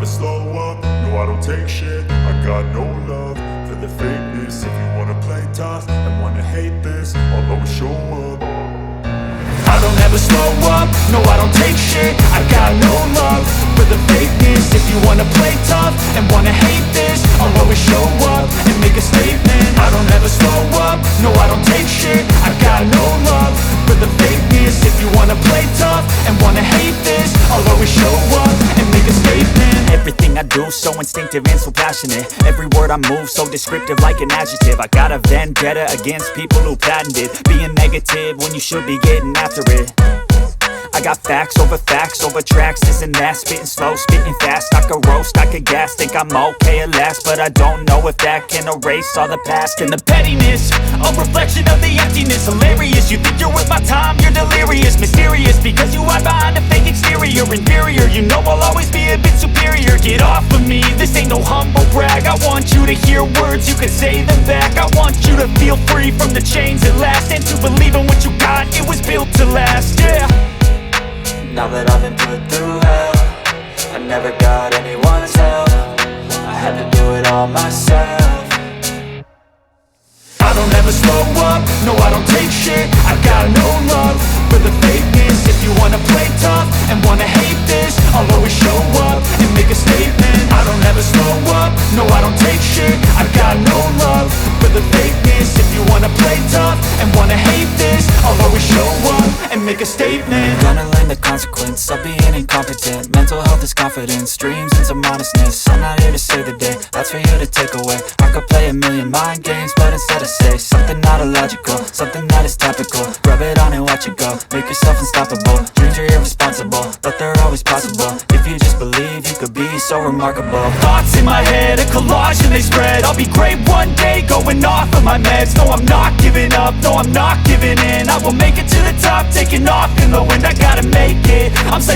slow up, no I don't take shit. I got no love for the fakeness. If you wanna play tough and wanna hate this, I'll always show up. I don't ever slow up, no I don't take shit. I got no love for the fakeness. If you wanna play tough and wanna hate this, I'll always show up and make a statement. I don't ever slow up, no I don't take shit. I got no love for the fakeness. If you wanna play tough and wanna hate this, I'll always show up and make a statement. Everything I do so instinctive and so passionate. Every word I move so descriptive like an adjective. I got a vendetta against people who patented being negative when you should be getting after it. I got facts over tracks, this and that. Spitting slow, spitting fast, I could roast, I could gas. Think I'm okay at last, but I don't know if that can erase all the past. And the pettiness, a reflection of the emptiness. Hilarious, you think you're worth my time, you're delirious. Mysterious, because you hide behind a fake exterior. Inferior, you know I'll always be a bit superior. Get off of me, this ain't no humble brag. I want you to hear words, you can say them back. I want you to feel free from the chains at last, and to believe in what you got, it was built to last, yeah. Now that I've been put through hell, I never got anyone's help. I had to do it all myself. I don't ever slow up, no I don't take shit. I got no love for the fakeness. If you wanna play tough and wanna hate this, I'll always show up and make a statement. I don't ever slow up, no I don't take shit. I got no love for the fakeness. If you wanna play tough and wanna hate this, I'll always show up and make a statement. Gonna learn the consequence of being incompetent. Mental health is confidence, dreams and some honestness. I'm not here to save the day, that's for you to take away. I could play a million mind games, but instead I say something not illogical, something that is topical. Rub it on and watch it go, make yourself unstoppable. Dreams are irresponsible, but they're always possible. If you just believe, you could be so remarkable. Thoughts in my head, a collage and they spread. I'll be great one day, going off of my meds. No, I'm not giving up, no, I'm not giving in. I will make it